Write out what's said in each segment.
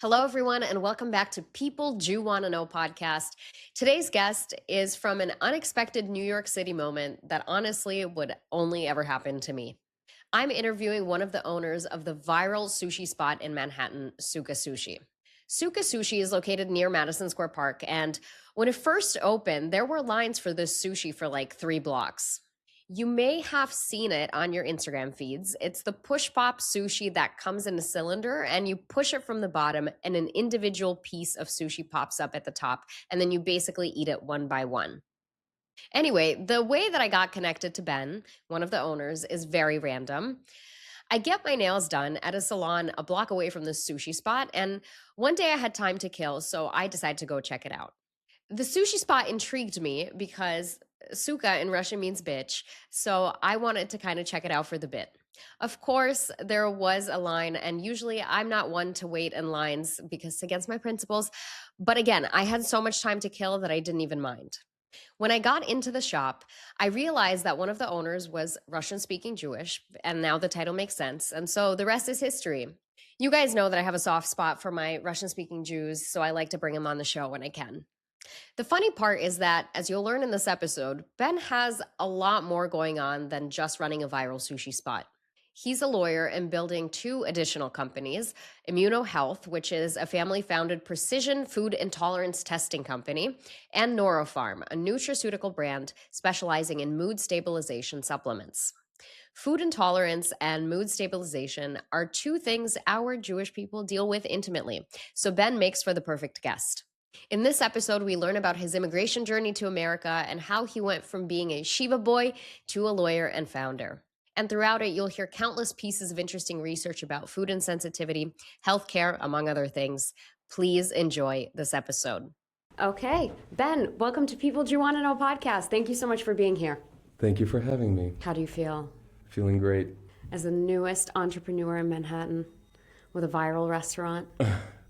Hello, everyone, and welcome back to People Do Want to Know podcast. Today's guest is from an unexpected New York City moment that honestly would only ever happen to me. I'm interviewing one of the owners of the viral sushi spot in Manhattan, Suka Sushi. Suka Sushi is located near Madison Square Park, and when it first opened, there were lines for this sushi for like 3 blocks. You may have seen it on your Instagram feeds. It's the push pop sushi that comes in a cylinder and you push it from the bottom and an individual piece of sushi pops up at the top and then you basically eat it one by one. Anyway, the way that I got connected to Ben, one of the owners, is very random. I get my nails done at a salon a block away from the sushi spot, and one day I had time to kill, so I decided to go check it out. The sushi spot intrigued me because suka in Russian means bitch, so I wanted to kind of check it out for the bit. Of course, there was a line, and usually I'm not one to wait in lines because it's against my principles. But again, I had so much time to kill that I didn't even mind. When I got into the shop, I realized that one of the owners was Russian speaking Jewish, and now the title makes sense. And so the rest is history. You guys know that I have a soft spot for my Russian speaking Jews, so I like to bring them on the show when I can. The funny part is that, as you'll learn in this episode, Ben has a lot more going on than just running a viral sushi spot. He's a lawyer and building 2 additional companies, Immunohealth, which is a family-founded precision food intolerance testing company, and Normopharm, a nutraceutical brand specializing in mood stabilization supplements. Food intolerance and mood stabilization are 2 things our Jewish people deal with intimately, so Ben makes for the perfect guest. In this episode, we learn about his immigration journey to America and how he went from being a Shiva boy to a lawyer and founder. And throughout it, you'll hear countless pieces of interesting research about food insensitivity, healthcare, among other things. Please enjoy this episode. Okay, Ben, welcome to People Do Want to Know podcast. Thank you so much for being here. Thank you for having me. How do you feel? Feeling great. As the newest entrepreneur in Manhattan with a viral restaurant?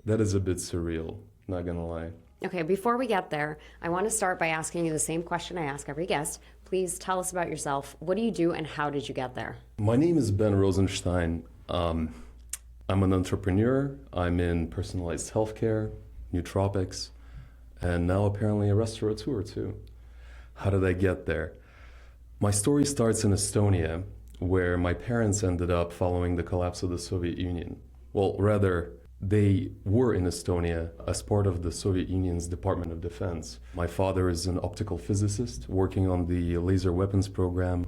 That is a bit surreal, not gonna lie. Okay, before we get there, I want to start by asking you the same question I ask every guest. Please tell us about yourself. What do you do and how did you get there? My name is Ben Rozenshteyn. I'm an entrepreneur. I'm in personalized healthcare, nootropics, and now apparently a restaurateur too. How did I get there? My story starts in Estonia, where my parents ended up following the collapse of the Soviet Union. Well, rather, they were in Estonia as part of the Soviet Union's Department of Defense. My father is an optical physicist working on the laser weapons program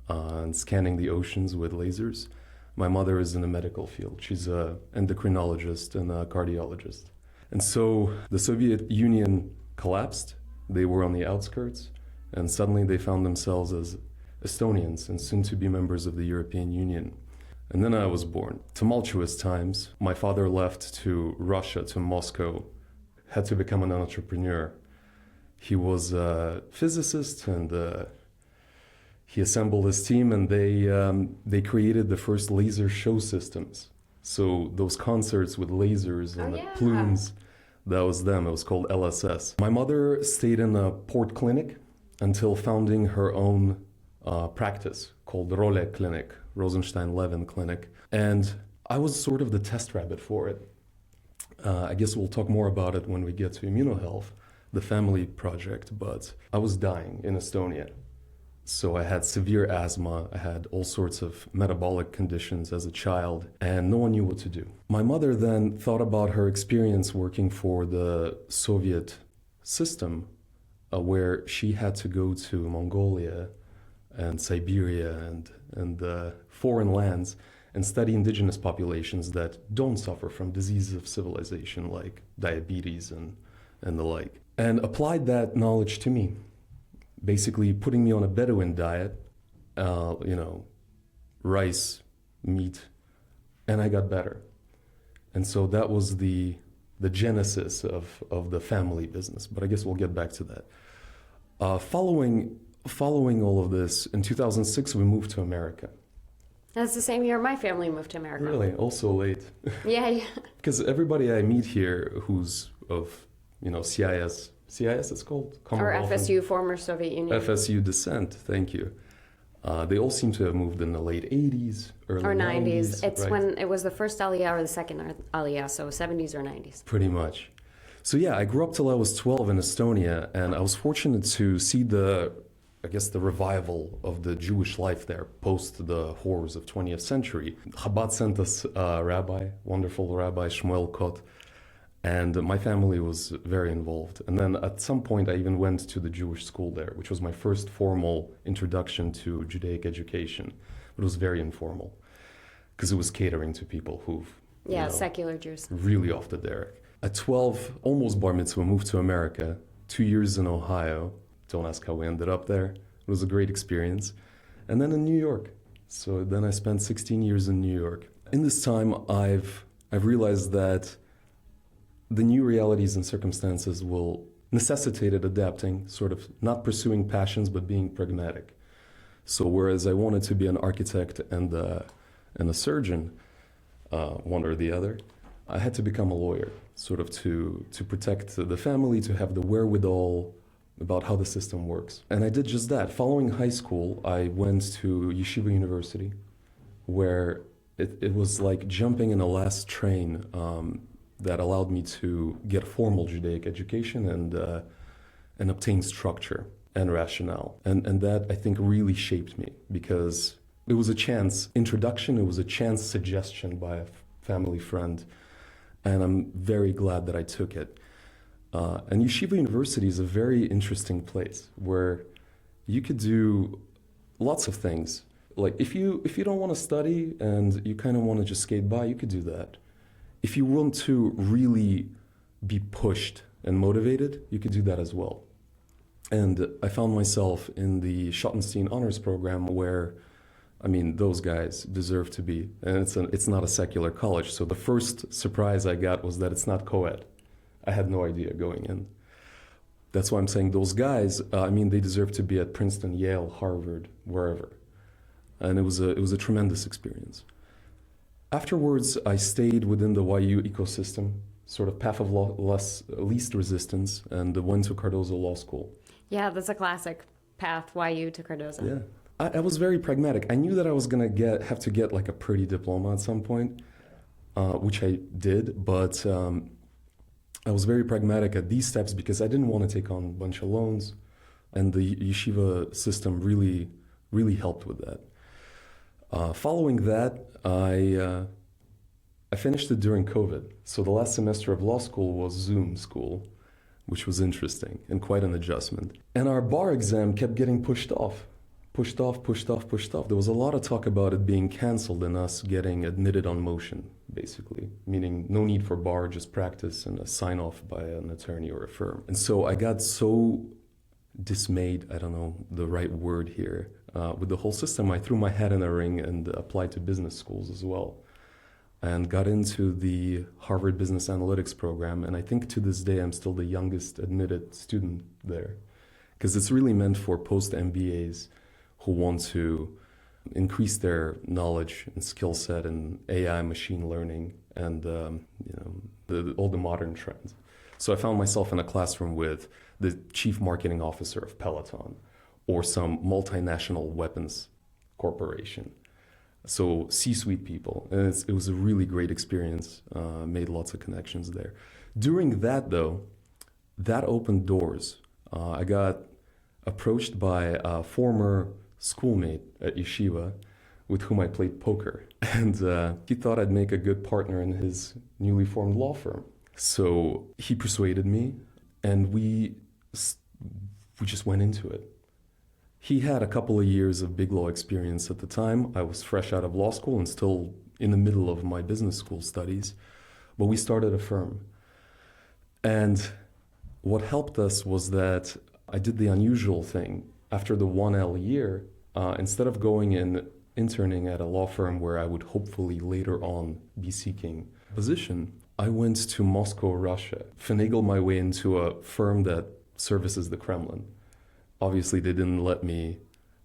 and scanning the oceans with lasers. My mother is in the medical field. She's an endocrinologist and a cardiologist. And so the Soviet Union collapsed. They were on the outskirts, and suddenly they found themselves as Estonians and soon to be members of the European Union. And then I was born. Tumultuous times. My father left to Russia, to Moscow, had to become an entrepreneur. He was a physicist and he assembled his team and they created the first laser show systems. So those concerts with lasers and the plumes, that was them. It was called LSS. My mother stayed in a port clinic until founding her own practice called Role Clinic, Rozenshteyn-Levin Clinic. And I was sort of the test rabbit for it. I guess we'll talk more about it when we get to Immunohealth, the family project, but I was dying in Estonia. So I had severe asthma, I had all sorts of metabolic conditions as a child, and no one knew what to do. My mother then thought about her experience working for the Soviet system, where she had to go to Mongolia and Siberia and foreign lands and study indigenous populations that don't suffer from diseases of civilization like diabetes and the like. And applied that knowledge to me, basically putting me on a Bedouin diet, rice, meat, and I got better. And so that was the genesis of the family business, but I guess we'll get back to that. Following all of this, in 2006, we moved to America. That's the same year my family moved to America. Really? Also late. Yeah. Because everybody I meet here who's of, CIS it's called? Or FSU, former Soviet Union. FSU descent, thank you. They all seem to have moved in the late 80s, early Or 90s. 90s. It's right? when it was the first Aliyah or the second Aliyah, so 70s or 90s. Pretty much. So yeah, I grew up till I was 12 in Estonia, and I was fortunate to see the revival of the Jewish life there post the horrors of 20th century. Chabad sent us a rabbi, wonderful rabbi, Shmuel, and my family was very involved. And then at some point, I even went to the Jewish school there, which was my first formal introduction to Judaic education. But it was very informal, because it was catering to people who've Secular Jews. really off the derech. At 12, almost bar mitzvah, moved to America, 2 years in Ohio. Don't ask how we ended up there. It was a great experience. And then in New York. So then I spent 16 years in New York. In this time, I've realized that the new realities and circumstances will necessitated adapting, sort of not pursuing passions, but being pragmatic. So whereas I wanted to be an architect and a surgeon, one or the other, I had to become a lawyer, sort of to protect the family, to have the wherewithal about how the system works. And I did just that. Following high school, I went to Yeshiva University, where it was like jumping in a last train that allowed me to get formal Judaic education and obtain structure and rationale. And that, I think, really shaped me, because it was a chance introduction, it was a chance suggestion by a family friend, and I'm very glad that I took it. And Yeshiva University is a very interesting place where you could do lots of things. Like if you don't want to study and you kind of want to just skate by, you could do that. If you want to really be pushed and motivated, you could do that as well. And I found myself in the Schottenstein Honors Program where, I mean, those guys deserve to be. And it's not a secular college. So the first surprise I got was that it's not co-ed. I had no idea going in. That's why I'm saying those guys, they deserve to be at Princeton, Yale, Harvard, wherever. And it was a tremendous experience. Afterwards, I stayed within the YU ecosystem, sort of path of least resistance, and went to Cardozo Law School. Yeah, that's a classic path, YU to Cardozo. Yeah. I was very pragmatic. I knew that I was going to have to get like a pretty diploma at some point, which I did, but I was very pragmatic at these steps because I didn't want to take on a bunch of loans, and the yeshiva system really, really helped with that. Following that, I finished it during COVID. So the last semester of law school was Zoom school, which was interesting and quite an adjustment. And our bar exam kept getting pushed off. There was a lot of talk about it being canceled and us getting admitted on motion, basically, meaning no need for bar, just practice and a sign off by an attorney or a firm. And so I got so dismayed, I don't know the right word here, with the whole system. I threw my hat in a ring and applied to business schools as well, and got into the Harvard Business Analytics program. And I think to this day, I'm still the youngest admitted student there, because it's really meant for post-MBAs who want to increase their knowledge and skill set in AI, machine learning, and all the modern trends. So I found myself in a classroom with the chief marketing officer of Peloton or some multinational weapons corporation. So C-suite people, and it was a really great experience, made lots of connections there. During that though, that opened doors. I got approached by a former schoolmate at yeshiva with whom I played poker. And he thought I'd make a good partner in his newly formed law firm. So he persuaded me, and we just went into it. He had a couple of years of big law experience at the time. I was fresh out of law school and still in the middle of my business school studies. But we started a firm. And what helped us was that I did the unusual thing. After the 1L year, instead of going and interning at a law firm where I would hopefully later on be seeking a position, I went to Moscow, Russia, finagled my way into a firm that services the Kremlin. Obviously, they didn't let me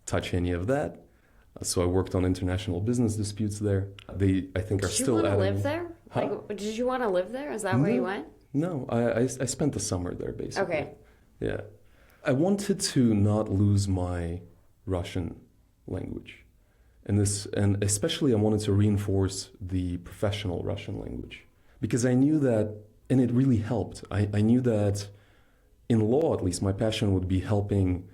touch any of that. So I worked on international business disputes there. They, I think, are still adding... Did you want to live there? Huh? Like, did you want to live there? Is that where you went? No, I spent the summer there, basically. Okay. Yeah. I wanted to not lose my Russian language. And especially I wanted to reinforce the professional Russian language because I knew that, and it really helped. I knew that in law, at least, my passion would be helping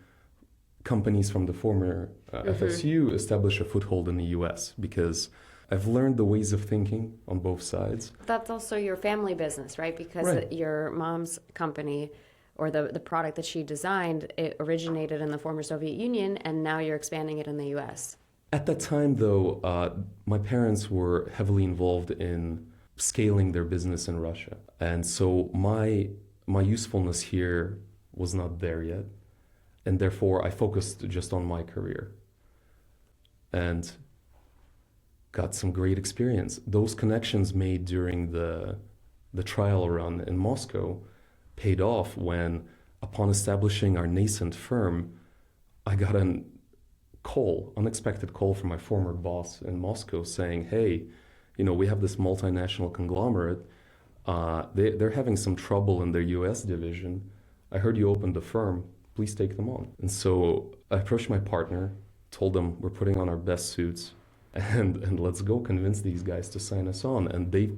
companies from the former FSU establish a foothold in the US because I've learned the ways of thinking on both sides. That's also your family business, right? Because your mom's company or the product that she designed, it originated in the former Soviet Union, and now you're expanding it in the US. At that time, though, my parents were heavily involved in scaling their business in Russia. And so my usefulness here was not there yet. And therefore, I focused just on my career and got some great experience. Those connections made during the trial run in Moscow paid off when, upon establishing our nascent firm, I got an unexpected call from my former boss in Moscow saying, hey, we have this multinational conglomerate. They're having some trouble in their US division. I heard you opened a firm. Please take them on. And so I approached my partner, told them we're putting on our best suits and let's go convince these guys to sign us on. And they,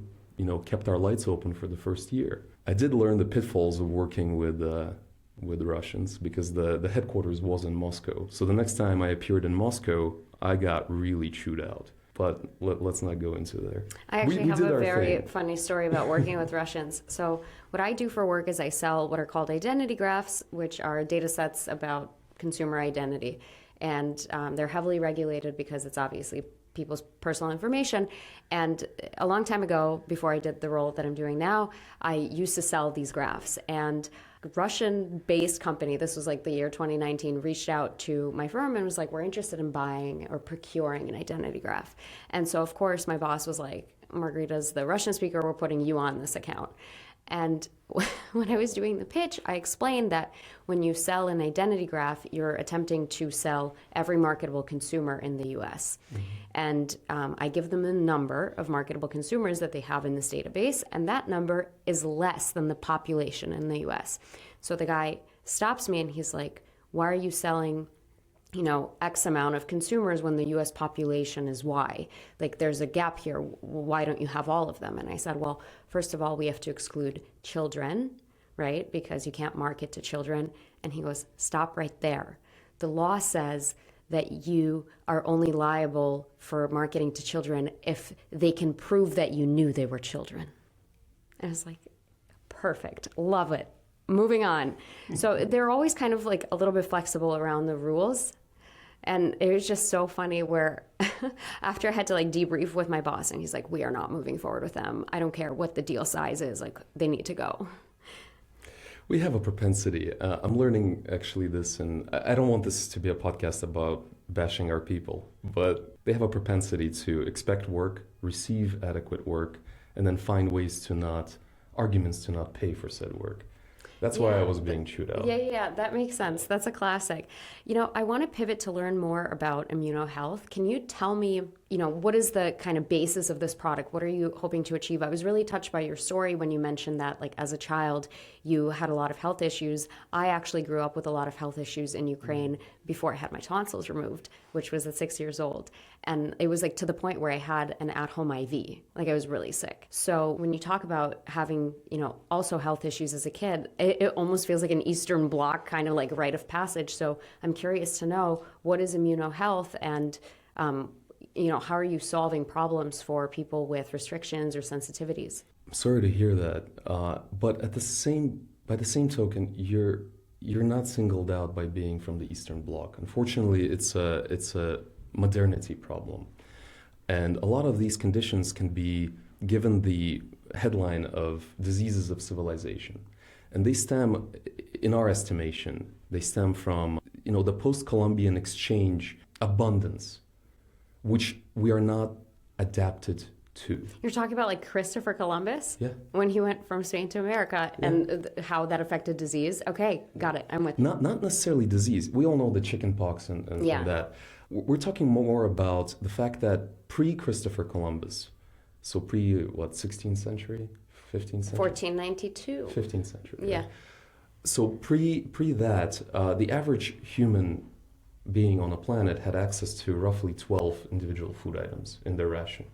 kept our lights open for the first year. I did learn the pitfalls of working with Russians because the headquarters was in Moscow. So the next time I appeared in Moscow, I got really chewed out. But let's not go into there. I actually have a very funny story about working with Russians. So what I do for work is I sell what are called identity graphs, which are data sets about consumer identity. And they're heavily regulated because it's obviously people's personal information. And a long time ago, before I did the role that I'm doing now, I used to sell these graphs. And a Russian-based company, this was like the year 2019, reached out to my firm and was like, we're interested in buying or procuring an identity graph. And so, of course, my boss was like, Margarita's the Russian speaker, we're putting you on this account. And when I was doing the pitch, I explained that when you sell an identity graph, you're attempting to sell every marketable consumer in the US. Mm-hmm. And I give them a number of marketable consumers that they have in this database, and that number is less than the population in the US. So the guy stops me and he's like, why are you selling X amount of consumers when the US population is Y? Like, there's a gap here. Why don't you have all of them? And I said, well, first of all, we have to exclude children, right? Because you can't market to children. And he goes, stop right there. The law says that you are only liable for marketing to children if they can prove that you knew they were children. And I was like, perfect. Love it. Moving on. So they're always kind of like a little bit flexible around the rules. And it was just so funny where after I had to like debrief with my boss and he's like, we are not moving forward with them. I don't care what the deal size is, like they need to go. We have a propensity. I'm learning actually this, and I don't want this to be a podcast about bashing our people, but they have a propensity to expect work, receive adequate work, and then find arguments to not pay for said work. That's why I was being chewed out. Yeah, that makes sense. That's a classic. I want to pivot to learn more about Immunohealth. Can you tell me, what is the kind of basis of this product? What are you hoping to achieve? I was really touched by your story when you mentioned that, like, as a child, you had a lot of health issues. I actually grew up with a lot of health issues in Ukraine before I had my tonsils removed, which was at 6 years old. And it was like to the point where I had an at-home IV. Like, I was really sick. So when you talk about having, also health issues as a kid, it almost feels like an Eastern Bloc kind of like rite of passage. So I'm curious to know, what is Immunohealth, and how are you solving problems for people with restrictions or sensitivities? I'm sorry to hear that, but by the same token, you're not singled out by being from the Eastern Bloc. Unfortunately, it's a modernity problem, and a lot of these conditions can be given the headline of diseases of civilization, and they stem, in our estimation, from the post-Columbian exchange abundance, which we are not adapted to. You're talking about like Christopher Columbus? Yeah. When he went from Spain to America, and how that affected disease? Okay, got it. I'm with you. Not necessarily disease. We all know the chicken pox and that. We're talking more about the fact that pre-Christopher Columbus, so 16th century, 15th century? 1492. 15th century. Yeah. Right? So pre that, the average human being on a planet had access to roughly 12 individual food items in their ration.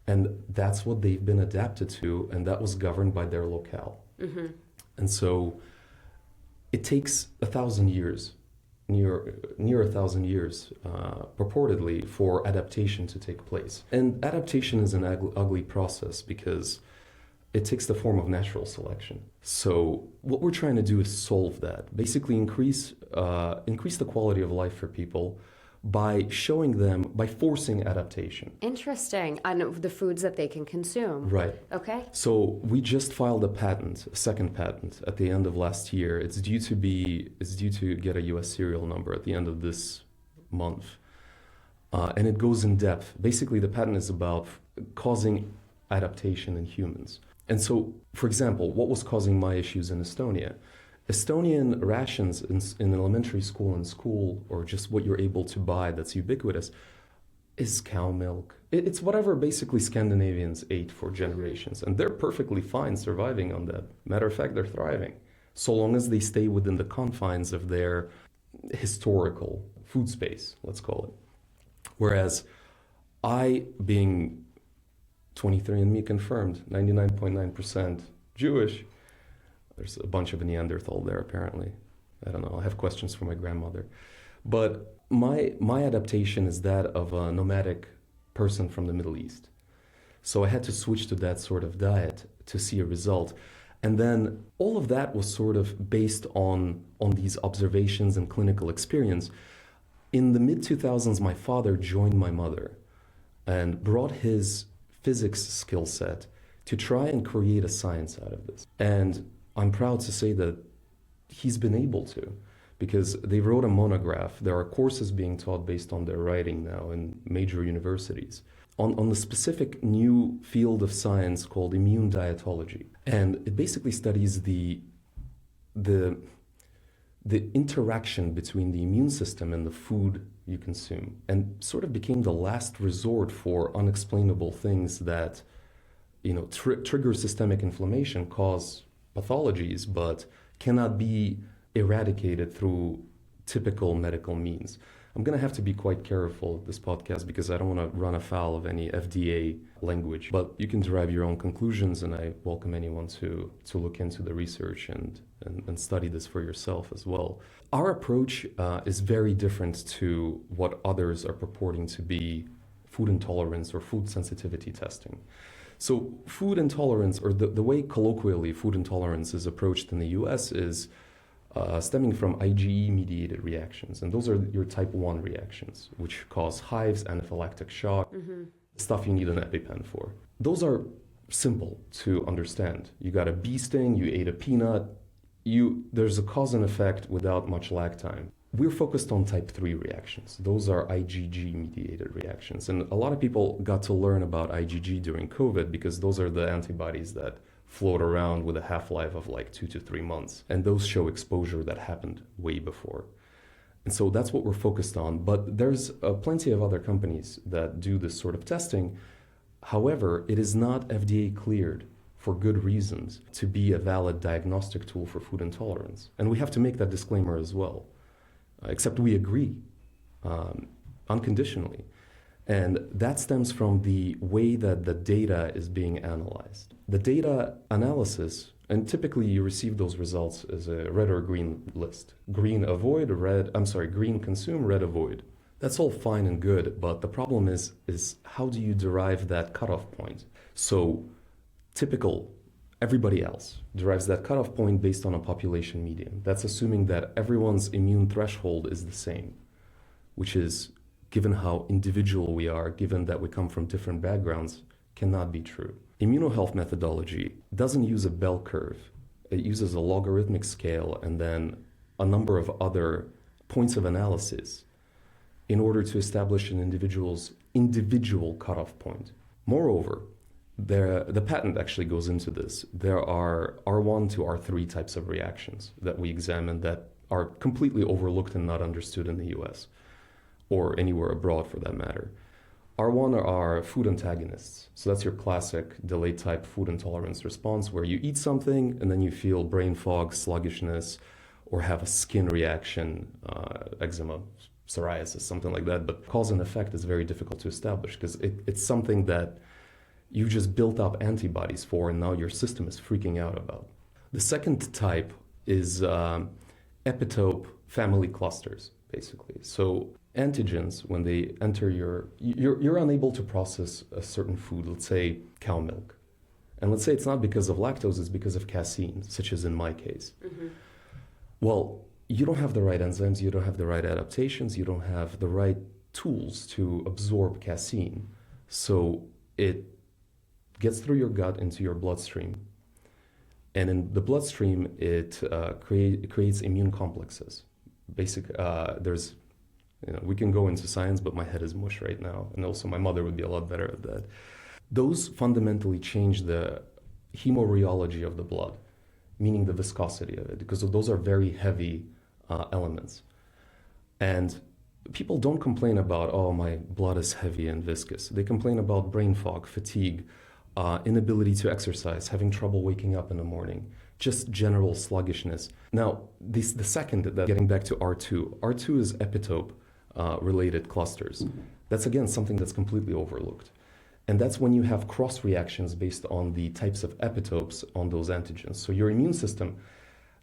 And that's what they've been adapted to, and that was governed by their locale. Mm-hmm. And so it takes 1,000 years, near 1,000 years, purportedly, for adaptation to take place. And adaptation is an ugly process because it takes the form of natural selection. So what we're trying to do is solve that. Basically increase the quality of life for people by showing them, by forcing adaptation. Interesting. On the foods that they can consume. Right. Okay. So we just filed a second patent at the end of last year. It's due to get a US serial number at the end of this month. And it goes in depth. Basically, the patent is about causing adaptation in humans. And so, for example, what was causing my issues in Estonia? Estonian rations in elementary school and school, or just what you're able to buy that's ubiquitous, is cow milk. It's whatever basically Scandinavians ate for generations. And they're perfectly fine surviving on that. Matter of fact, they're thriving, so long as they stay within the confines of their historical food space, let's call it. Whereas I, being 23andMe confirmed, 99.9% Jewish, there's a bunch of Neanderthal there, apparently. I don't know. I have questions for my grandmother. But my adaptation is that of a nomadic person from the Middle East. So I had to switch to that sort of diet to see a result. And then all of that was sort of based on these observations and clinical experience. In the mid-2000s, my father joined my mother and brought his physics skill set to try and create a science out of this. And I'm proud to say that he's been able to, because they wrote a monograph. There are courses being taught based on their writing now in major universities on the specific new field of science called immune dietology. And it basically studies the interaction between the immune system and the food you consume, and sort of became the last resort for unexplainable things that, trigger systemic inflammation, cause pathologies, but cannot be eradicated through typical medical means. I'm going to have to be quite careful with this podcast because I don't want to run afoul of any FDA language, but you can derive your own conclusions, and I welcome anyone to look into the research and study this for yourself as well. Our approach is very different to what others are purporting to be food intolerance or food sensitivity testing. So food intolerance, or the way colloquially food intolerance is approached in the US, is stemming from IgE-mediated reactions. And those are your type 1 reactions, which cause hives, anaphylactic shock, stuff you need an EpiPen for. Those are simple to understand. You got a bee sting, you ate a peanut, there's a cause and effect without much lag time. We're focused on type 3 reactions. Those are IgG-mediated reactions. And a lot of people got to learn about IgG during COVID because those are the antibodies that float around with a half-life of like 2 to 3 months. And those show exposure that happened way before. And so that's what we're focused on. But there's plenty of other companies that do this sort of testing. However, it is not FDA cleared for good reasons to be a valid diagnostic tool for food intolerance. And we have to make that disclaimer as well. Except we agree unconditionally. And that stems from the way that the data is being analyzed. The data analysis, and typically you receive those results as a red or green list. Green avoid, green consume, red avoid. That's all fine and good, but the problem is how do you derive that cutoff point? So everybody else derives that cutoff point based on a population median. That's assuming that everyone's immune threshold is the same, which is, given how individual we are, given that we come from different backgrounds, cannot be true. Immunohealth methodology doesn't use a bell curve. It uses a logarithmic scale and then a number of other points of analysis in order to establish an individual's individual cutoff point. Moreover, the patent actually goes into this. There are R1 to R3 types of reactions that we examine that are completely overlooked and not understood in the US, or anywhere abroad for that matter. R1 are food antagonists. So that's your classic delayed type food intolerance response where you eat something and then you feel brain fog, sluggishness, or have a skin reaction, eczema psoriasis, something like that. But cause and effect is very difficult to establish because it's something that you just built up antibodies for, and now your system is freaking out about. The second type is epitope family clusters, basically. So antigens, when they enter you're unable to process a certain food, let's say cow milk. And let's say it's not because of lactose, it's because of casein, such as in my case. Mm-hmm. Well, you don't have the right enzymes, you don't have the right adaptations, you don't have the right tools to absorb casein. So it gets through your gut into your bloodstream. And in the bloodstream, it creates immune complexes. There's, we can go into science, but my head is mush right now. And also my mother would be a lot better at that. Those fundamentally change the hemorrheology of the blood, meaning the viscosity of it, because those are very heavy elements. And people don't complain about, oh, my blood is heavy and viscous. They complain about brain fog, fatigue, inability to exercise, having trouble waking up in the morning, just general sluggishness. Now, the second, getting back to R2 is epitope related clusters. That's, again, something that's completely overlooked. And that's when you have cross reactions based on the types of epitopes on those antigens. So your immune system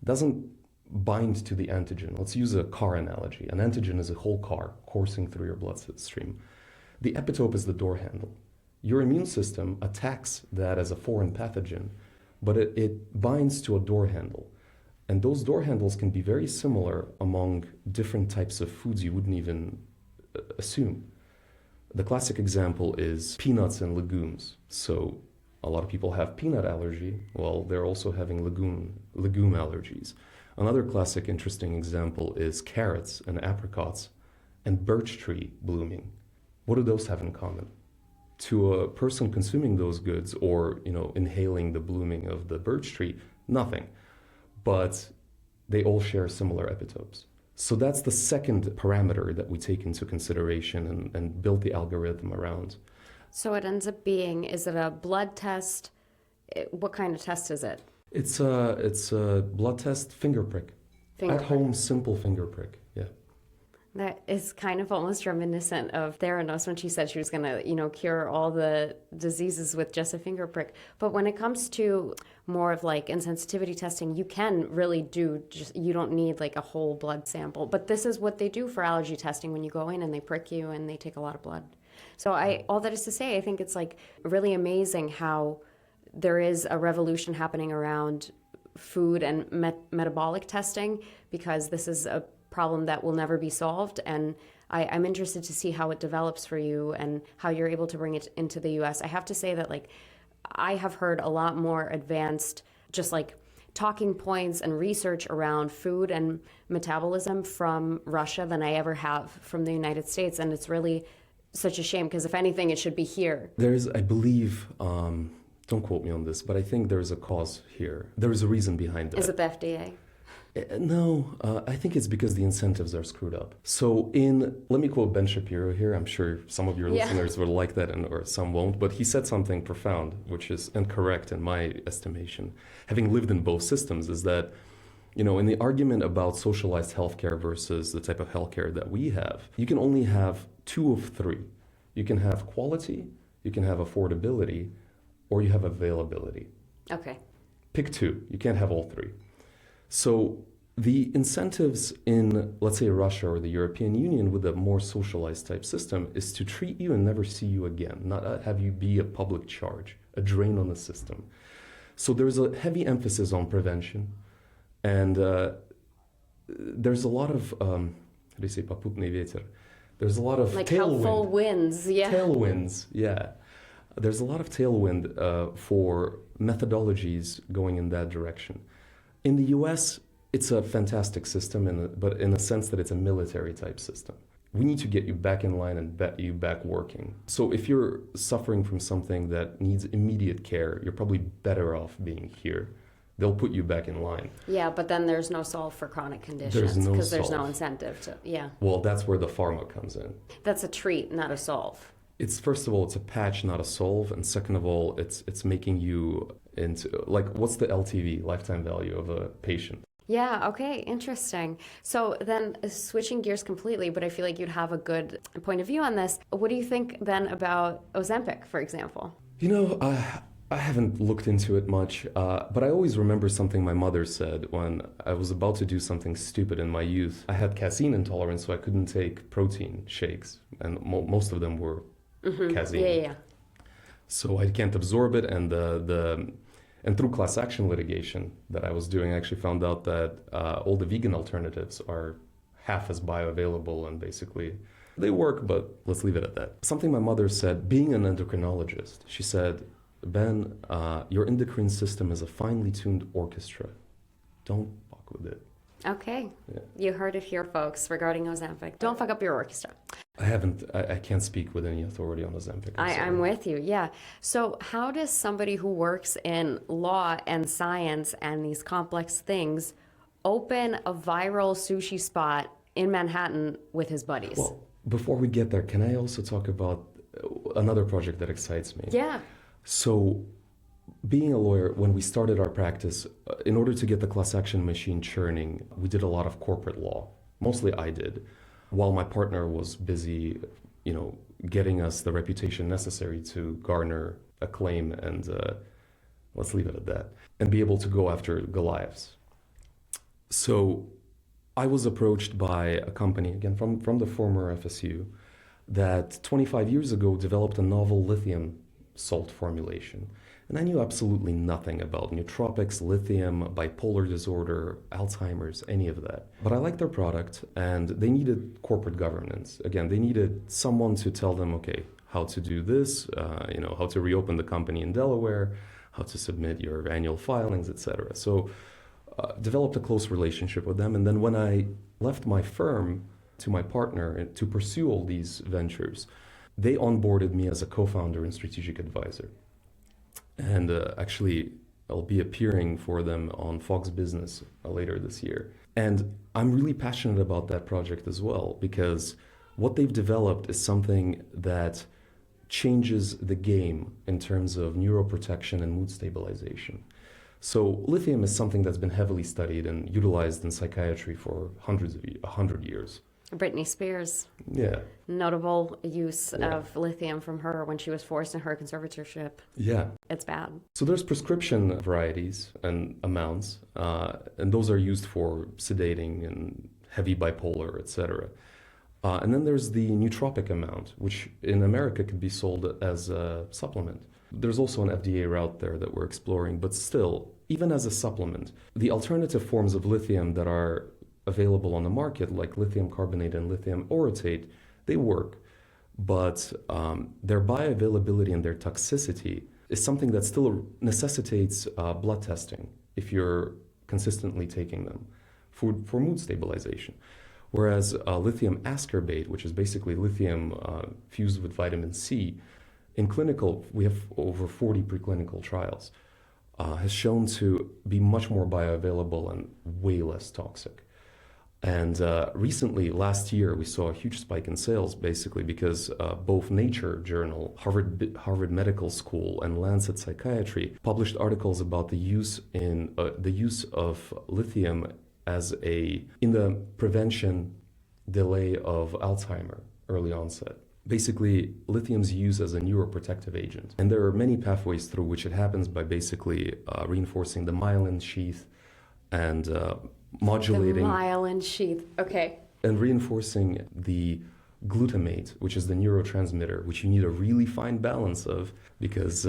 doesn't bind to the antigen. Let's use a car analogy. An antigen is a whole car coursing through your bloodstream. The epitope is the door handle. Your immune system attacks that as a foreign pathogen, but it binds to a door handle. And those door handles can be very similar among different types of foods you wouldn't even assume. The classic example is peanuts and legumes. So a lot of people have peanut allergy. Well, they're also having legume allergies. Another classic interesting example is carrots and apricots and birch tree blooming. What do those have in common? To a person consuming those goods or, inhaling the blooming of the birch tree, nothing. But they all share similar epitopes. So that's the second parameter that we take into consideration and build the algorithm around. So it ends up being, is it a blood test? What kind of test is it? It's a blood test finger prick. At home, simple finger prick, yeah. That is kind of almost reminiscent of Theranos when she said she was going to, cure all the diseases with just a finger prick. But when it comes to more of like insensitivity testing, you can really you don't need like a whole blood sample. But this is what they do for allergy testing when you go in and they prick you and they take a lot of blood. So all that is to say, I think it's like really amazing how there is a revolution happening around food and metabolic testing, because this is a problem that will never be solved, and I'm interested to see how it develops for you and how you're able to bring it into the US. I have to say that I have heard a lot more advanced just talking points and research around food and metabolism from Russia than I ever have from the United States, and it's really such a shame because if anything it should be here. There's, I believe, don't quote me on this, but I think there's a cause here. There is a reason behind that. Is it the FDA? No, I think it's because the incentives are screwed up. So let me quote Ben Shapiro here. I'm sure some of your listeners will like that or some won't, but he said something profound, which is incorrect in my estimation. Having lived in both systems, is that, in the argument about socialized healthcare versus the type of healthcare that we have, you can only have two of three. You can have quality, you can have affordability, or you have availability. Okay. Pick two. You can't have all three. So the incentives in, let's say, Russia or the European Union with a more socialized type system is to treat you and never see you again, not have you be a public charge, a drain on the system. So there's a heavy emphasis on prevention, and there's a lot of, how do you say, попутный ветер? There's a lot of helpful winds, yeah. Tailwinds, yeah. There's a lot of tailwind for methodologies going in that direction. In the US, it's a fantastic system, but in the sense that it's a military type system. We need to get you back in line and get you back working. So if you're suffering from something that needs immediate care, you're probably better off being here. They'll put you back in line. Yeah, but then there's no solve for chronic conditions because there's no incentive to, yeah. Well, that's where the pharma comes in. That's a treat, not a solve. It's, first of all, it's a patch, not a solve. And second of all, it's making you into, what's the LTV, lifetime value of a patient? Yeah, okay, interesting. So then switching gears completely, but I feel like you'd have a good point of view on this. What do you think then about Ozempic, for example? You know, I haven't looked into it much, but I always remember something my mother said when I was about to do something stupid in my youth. I had casein intolerance, so I couldn't take protein shakes, and most of them were casein. Yeah, yeah, yeah. So I can't absorb it, and through class action litigation that I was doing, I actually found out that all the vegan alternatives are half as bioavailable, and basically they work, but let's leave it at that. Something my mother said, being an endocrinologist, she said, Ben, your endocrine system is a finely tuned orchestra. Don't fuck with it. Okay. Yeah. You heard it here, folks, regarding Ozempic. Don't fuck up your orchestra. I can't speak with any authority on Ozempic. I'm with you, yeah. So how does somebody who works in law and science and these complex things open a viral sushi spot in Manhattan with his buddies? Well, before we get there, can I also talk about another project that excites me? Yeah. So, being a lawyer, when we started our practice, in order to get the class action machine churning, we did a lot of corporate law. Mostly I did, while my partner was busy, getting us the reputation necessary to garner acclaim and let's leave it at that, and be able to go after Goliaths. So, I was approached by a company, again, from the former FSU, that 25 years ago developed a novel lithium salt formulation. And I knew absolutely nothing about nootropics, lithium, bipolar disorder, Alzheimer's, any of that. But I liked their product, and they needed corporate governance. Again, they needed someone to tell them, okay, how to do this, how to reopen the company in Delaware, how to submit your annual filings, etc. So developed a close relationship with them. And then when I left my firm to my partner to pursue all these ventures, they onboarded me as a co-founder and strategic advisor. And actually, I'll be appearing for them on Fox Business later this year. And I'm really passionate about that project as well, because what they've developed is something that changes the game in terms of neuroprotection and mood stabilization. So lithium is something that's been heavily studied and utilized in psychiatry for 100 years. Britney Spears. Yeah. Notable use of lithium from her when she was forced in her conservatorship. Yeah. It's bad. So there's prescription varieties and amounts, and those are used for sedating and heavy bipolar, etc. And then there's the nootropic amount, which in America can be sold as a supplement. There's also an FDA route there that we're exploring, but still, even as a supplement, the alternative forms of lithium that are available on the market, like lithium carbonate and lithium orotate, they work, but their bioavailability and their toxicity is something that still necessitates blood testing if you're consistently taking them for mood stabilization. Whereas lithium ascorbate, which is basically lithium fused with vitamin C, in clinical, we have over 40 preclinical trials, has shown to be much more bioavailable and way less toxic. And recently, last year, we saw a huge spike in sales, basically because both Nature journal, Harvard Medical School, and Lancet Psychiatry published articles about the use of lithium in the prevention delay of Alzheimer, early onset. Basically, lithium's used as a neuroprotective agent. And there are many pathways through which it happens by basically reinforcing the myelin sheath and modulating... The myelin sheath, okay. And reinforcing the glutamate, which is the neurotransmitter, which you need a really fine balance of, because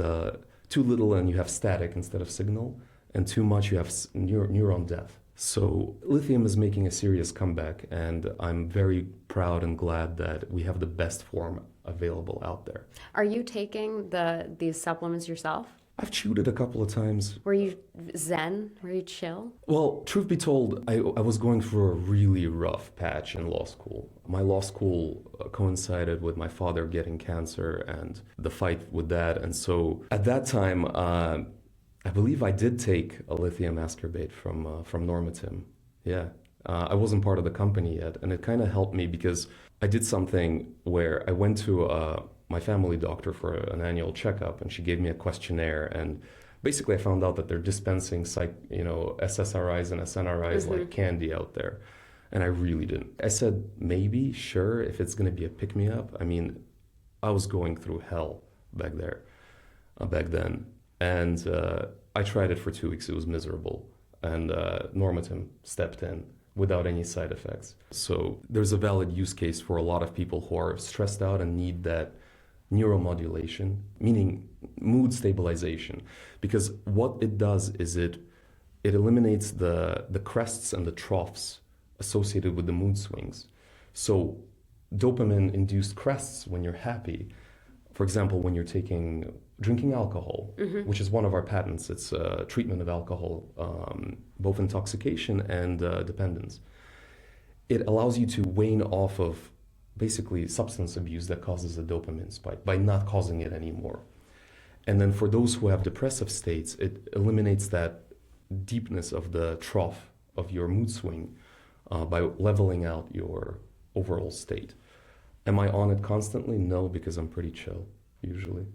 too little and you have static instead of signal, and too much you have neuron death. So lithium is making a serious comeback, and I'm very proud and glad that we have the best form available out there. Are you taking these supplements yourself? I've chewed it a couple of times. Were you zen? Were you chill? Well, truth be told, I was going through a really rough patch in law school. My law school coincided with my father getting cancer and the fight with that. And so at that time, I believe I did take a lithium ascorbate from Normatim. Yeah. I wasn't part of the company yet. And it kind of helped me because I did something where I went to my family doctor for an annual checkup, and she gave me a questionnaire. And Basically, I found out that they're dispensing SSRIs and SNRIs like candy out there. And I really didn't. I said, maybe, sure, if it's going to be a pick-me-up. I mean, I was going through hell back then. And I tried it for 2 weeks. It was miserable. And Normatin stepped in without any side effects. So there's a valid use case for a lot of people who are stressed out and need that neuromodulation, meaning mood stabilization. Because what it does is it eliminates the crests and the troughs associated with the mood swings. So dopamine-induced crests when you're happy, for example, when you're drinking alcohol, which is one of our patents. It's treatment of alcohol, both intoxication and dependence. It allows you to wane off of basically substance abuse that causes a dopamine spike by not causing it anymore. And then for those who have depressive states, it eliminates that deepness of the trough of your mood swing by leveling out your overall state. Am I on it constantly? No, because I'm pretty chill, usually.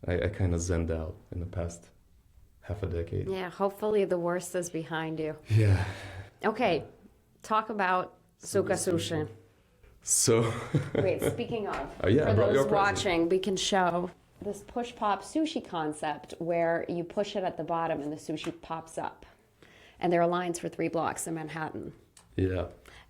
I kind of zenned out in the past half a decade. Yeah, hopefully the worst is behind you. Yeah. Okay, talk about Suka Sushi. So... Wait, speaking of, for those watching, we can show this push-pop sushi concept where you push it at the bottom and the sushi pops up. And there are lines for 3 blocks in Manhattan. Yeah.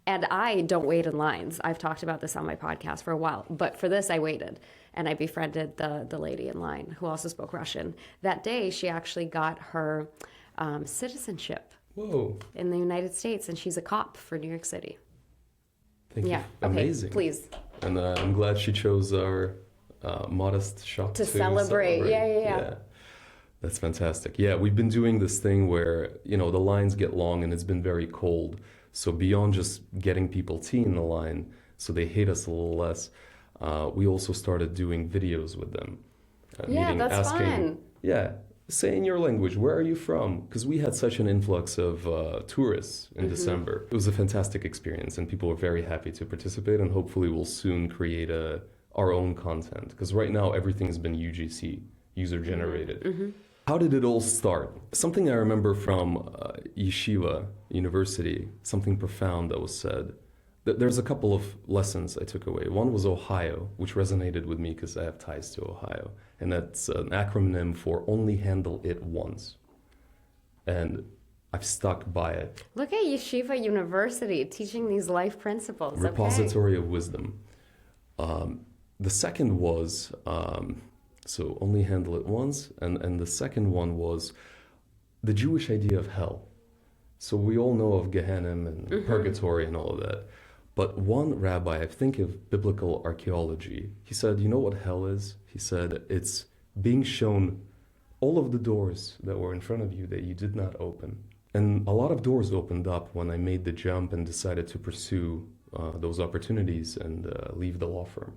And I don't wait in lines. I've talked about this on my podcast for a while. But for this, I waited. And I befriended the lady in line who also spoke Russian. That day, she actually got her citizenship in the United States. And she's a cop for New York City. Thank you. Amazing. Okay, please. And I'm glad she chose our modest shop to celebrate. Yeah. That's fantastic. Yeah, we've been doing this thing where, the lines get long and it's been very cold. So beyond just getting people tea in the line, so they hate us a little less, we also started doing videos with them. That's fun. Yeah, say in your language, where are you from? Because we had such an influx of tourists in December. It was a fantastic experience and people were very happy to participate, and hopefully we'll soon create our own content. Because right now everything has been UGC, user-generated. How did it all start? Something I remember from yeshiva, university, something profound that was said. There's a couple of lessons I took away. One was Ohio, which resonated with me because I have ties to Ohio. And that's an acronym for only handle it once. And I've stuck by it. Look at Yeshiva University teaching these life principles. Repository of wisdom. The second was... So only handle it once. And the second one was the Jewish idea of hell. So we all know of Gehenna and purgatory and all of that. But one rabbi, I think of biblical archaeology, he said, you know what hell is? He said, it's being shown all of the doors that were in front of you that you did not open. And a lot of doors opened up when I made the jump and decided to pursue those opportunities and leave the law firm.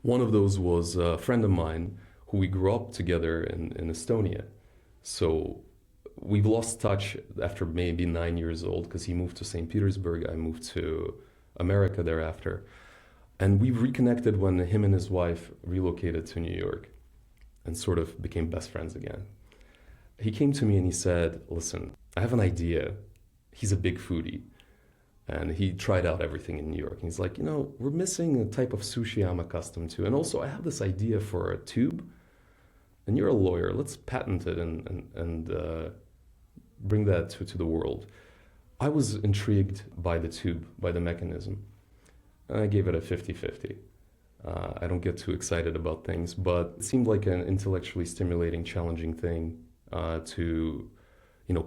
One of those was a friend of mine who we grew up together in Estonia. So we've lost touch after maybe 9 years old because he moved to St. Petersburg. I moved to America thereafter. And we reconnected when him and his wife relocated to New York and sort of became best friends again. He came to me and he said, listen, I have an idea. He's a big foodie. And he tried out everything in New York. And he's like, we're missing a type of sushi I'm accustomed to. And also, I have this idea for a tube. And you're a lawyer. Let's patent it and bring that to the world. I was intrigued by the tube, by the mechanism. And I gave it a 50-50. I don't get too excited about things, but it seemed like an intellectually stimulating, challenging thing to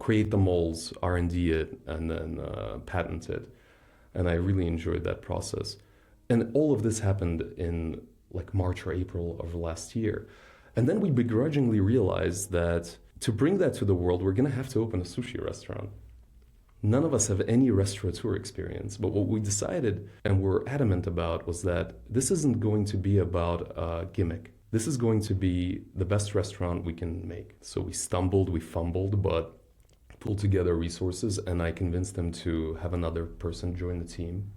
create the molds, R&D it, and then patent it. And I really enjoyed that process. And all of this happened in March or April of last year. And then we begrudgingly realized that to bring that to the world, we're going to have to open a sushi restaurant. None of us have any restaurateur experience, but what we decided and were adamant about was that this isn't going to be about a gimmick. This is going to be the best restaurant we can make. So we stumbled, we fumbled, but pulled together resources, and I convinced them to have another person join the team.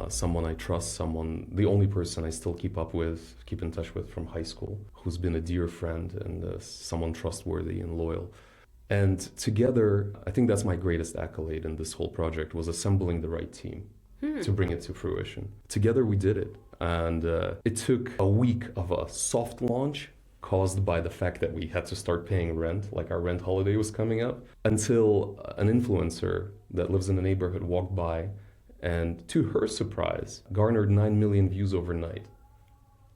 someone I trust, the only person I still keep in touch with from high school, who's been a dear friend and someone trustworthy and loyal. And together, I think that's my greatest accolade in this whole project, was assembling the right team to bring it to fruition. Together we did it. And it took a week of a soft launch caused by the fact that we had to start paying rent, like our rent holiday was coming up, until an influencer that lives in the neighborhood walked by and, to her surprise, garnered 9 million views overnight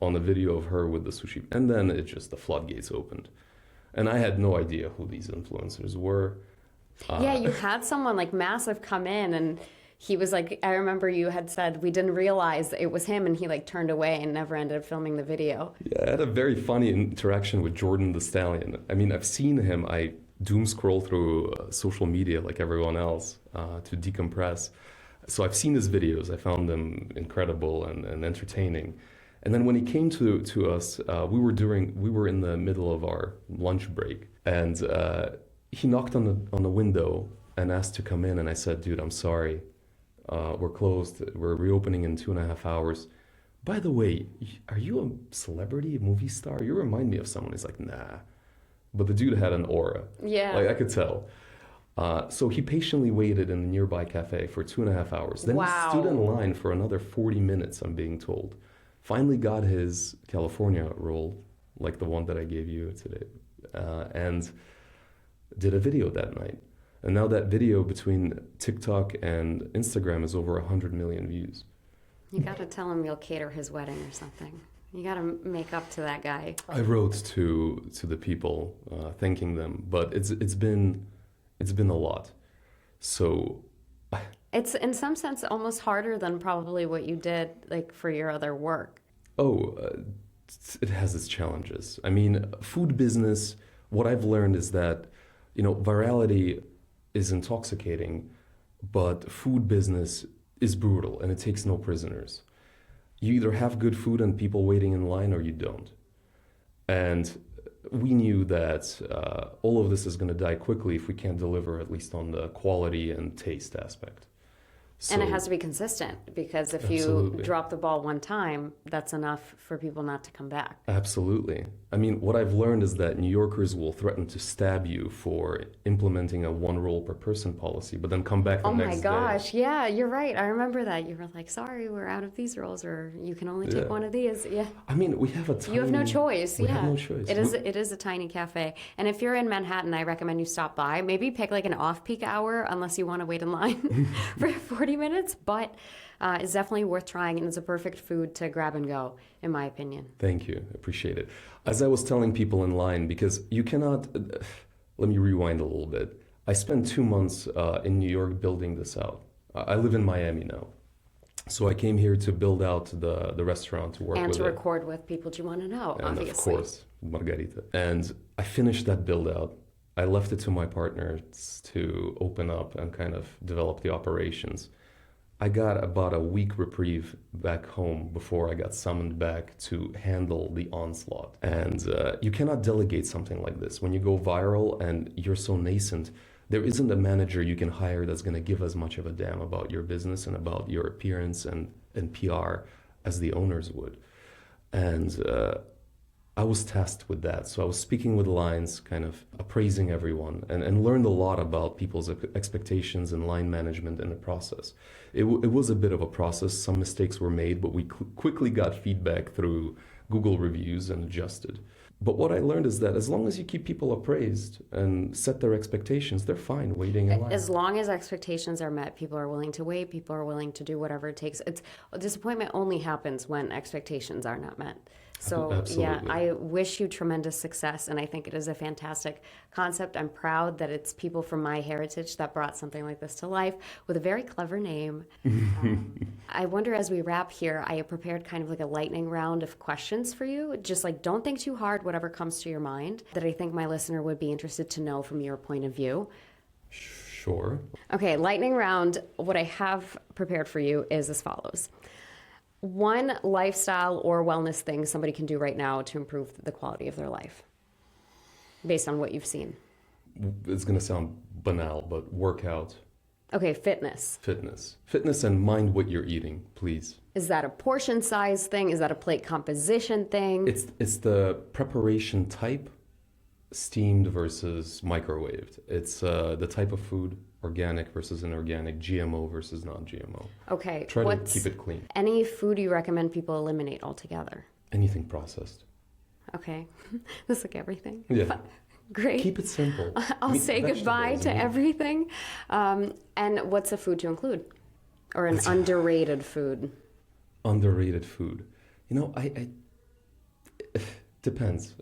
on a video of her with the sushi. And then the floodgates opened. And I had no idea who these influencers were. Yeah, you had someone like massive come in, and he was like, I remember you had said we didn't realize it was him, and he like turned away and never ended up filming the video. Yeah, I had a very funny interaction with Jordan the Stallion. I mean, I've seen him, I doom scroll through social media like everyone else to decompress. So I've seen his videos, I found them incredible and entertaining. And then when he came to us, we were in the middle of our lunch break, and he knocked on the window and asked to come in. And I said, "Dude, I'm sorry, we're closed. We're reopening in 2.5 hours. By the way, are you a celebrity, a movie star? You remind me of someone." He's like, "Nah," but the dude had an aura. Yeah, like I could tell. So he patiently waited in the nearby cafe for 2.5 hours. Then he stood in line for another 40 minutes. I'm being told. Finally got his California roll, like the one that I gave you today, and did a video that night. And now that video between TikTok and Instagram is over 100 million views. You got to tell him you'll cater his wedding or something. You got to make up to that guy. I wrote to the people, thanking them, but it's been a lot. So. It's in some sense almost harder than probably what you did like for your other work. It has its challenges. I mean, food business, what I've learned is that, virality is intoxicating, but food business is brutal and it takes no prisoners. You either have good food and people waiting in line or you don't. And we knew that all of this is going to die quickly if we can't deliver at least on the quality and taste aspect. So, and it has to be consistent, because if absolutely. you drop the ball one time, that's enough for people not to come back. Absolutely. I mean, what I've learned is that New Yorkers will threaten to stab you for implementing a one roll per person policy, but then come back the next day. Oh my gosh, yeah, you're right. I remember that. You were like, sorry, we're out of these rolls, or you can only take one of these. Yeah. I mean, we have a tiny... You have no choice, we have no choice. It is a tiny cafe. And if you're in Manhattan, I recommend you stop by. Maybe pick like an off-peak hour, unless you want to wait in line for 40 minutes, but it's definitely worth trying, and it's a perfect food to grab and go, in my opinion. Thank you. Appreciate it. As I was telling people in line, because you cannot... let me rewind a little bit. I spent 2 months in New York building this out. I live in Miami now. So I came here to build out the restaurant, to work with it. And to record with people you want to know, and obviously. Of course, Margarita. And I finished that build out. I left it to my partners to open up and kind of develop the operations. I got about a week reprieve back home before I got summoned back to handle the onslaught. And you cannot delegate something like this. When you go viral and you're so nascent, there isn't a manager you can hire that's going to give as much of a damn about your business and about your appearance and PR as the owners would. And I was tasked with that. So I was speaking with lines, kind of appraising everyone, and learned a lot about people's expectations and line management in the process. It was a bit of a process. Some mistakes were made, but we quickly got feedback through Google reviews and adjusted. But what I learned is that as long as you keep people appraised and set their expectations, they're fine waiting in line. As long as expectations are met, people are willing to wait, people are willing to do whatever it takes. Disappointment only happens when expectations are not met. So Absolutely. Yeah, I wish you tremendous success, and I think it is a fantastic concept. I'm proud that it's people from my heritage that brought something like this to life with a very clever name. I wonder, as we wrap here, I have prepared kind of like a lightning round of questions for you. Just like, don't think too hard, whatever comes to your mind, that I think my listener would be interested to know from your point of view. Sure. Okay, lightning round. What I have prepared for you is as follows. One lifestyle or wellness thing somebody can do right now to improve the quality of their life, based on what you've seen. It's going to sound banal, but workout, Okay, fitness. Fitness and mind what you're eating, please. Is that a portion size thing? Is that a plate composition thing? It's the preparation type, steamed versus microwaved. It's the type of food, organic versus inorganic, GMO versus non-GMO. Okay. Try to keep it clean. Any food you recommend people eliminate altogether? Anything processed. Okay. That's like everything. Yeah. Great. Keep it simple. I'll say goodbye to everything. And what's a food to include? Or an underrated food? Underrated food. I depends.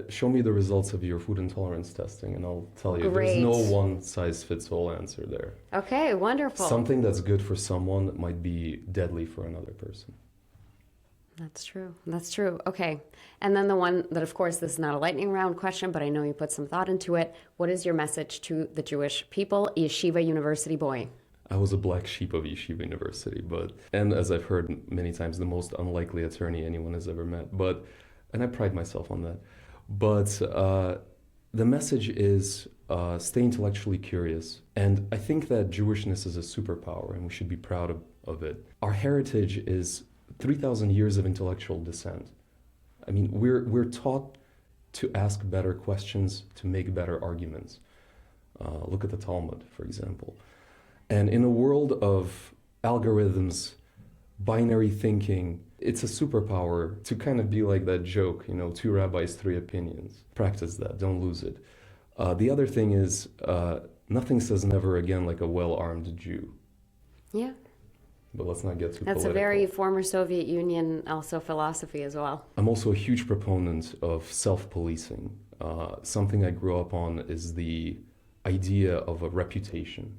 Show me the results of your food intolerance testing and I'll tell you. Great. There's no one size fits all answer there. Okay, wonderful. Something that's good for someone might be deadly for another person. That's true. Okay. And then the one that, of course, this is not a lightning round question, but I know you put some thought into it. What is your message to the Jewish people, Yeshiva University boy? I was a black sheep of Yeshiva University, and as I've heard many times, the most unlikely attorney anyone has ever met. And I pride myself on that. But the message is stay intellectually curious. And I think that Jewishness is a superpower, and we should be proud of it. Our heritage is 3,000 years of intellectual descent. I mean, we're taught to ask better questions, to make better arguments. Look at the Talmud, for example. And in a world of algorithms, binary thinking, it's a superpower to kind of be like that joke, 2 rabbis, 3 opinions. Practice that, don't lose it. The other thing is, nothing says never again like a well-armed Jew. Yeah. But let's not get too That's political. a very former Soviet Union also philosophy as well. I'm also a huge proponent of self-policing. Something I grew up on is the idea of a reputation.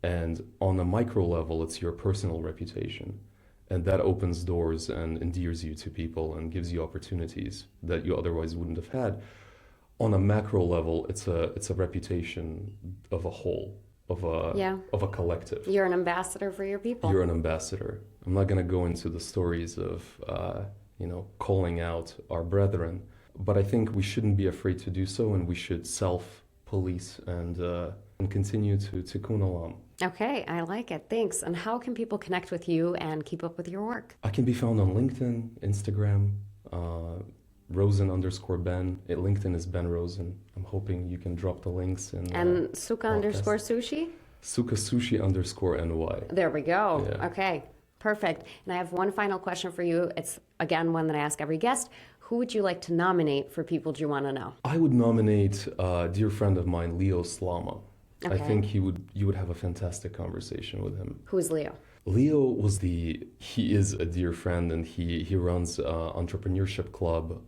And on a micro level, it's your personal reputation. And that opens doors and endears you to people and gives you opportunities that you otherwise wouldn't have had. On a macro level, it's a reputation of a whole. Of a collective. You're an ambassador for your people. You're an ambassador. I'm not going to go into the stories of, calling out our brethren, but I think we shouldn't be afraid to do so, and we should self-police and continue to tikkun olam. Okay, I like it. Thanks. And how can people connect with you and keep up with your work? I can be found on LinkedIn, Instagram, Rosen_Ben. LinkedIn is Ben Rosen. I'm hoping you can drop the links. And Suka_Sushi? Suka Sushi _NY. There we go. Yeah. Okay, perfect. And I have one final question for you. It's, again, one that I ask every guest. Who would you like to nominate for People Do You Want to Know? I would nominate a dear friend of mine, Leo Slama. Okay. I think you would have a fantastic conversation with him. Who's Leo? Leo he is a dear friend, and he runs entrepreneurship club.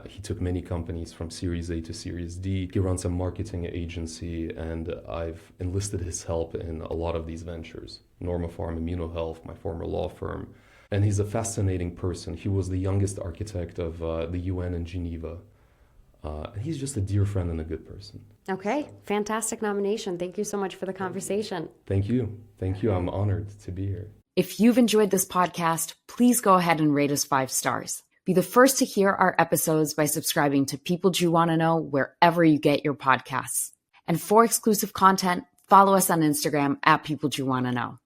He took many companies from Series A to Series D. He runs a marketing agency, and I've enlisted his help in a lot of these ventures. Normopharm, Immunohealth, my former law firm. And he's a fascinating person. He was the youngest architect of the UN in Geneva. And he's just a dear friend and a good person. Okay, fantastic nomination. Thank you so much for the conversation. Thank you. I'm honored to be here. If you've enjoyed this podcast, please go ahead and rate us 5 stars. Be the first to hear our episodes by subscribing to People Do You Want to Know wherever you get your podcasts. And for exclusive content, follow us on Instagram @People Do You Want to Know.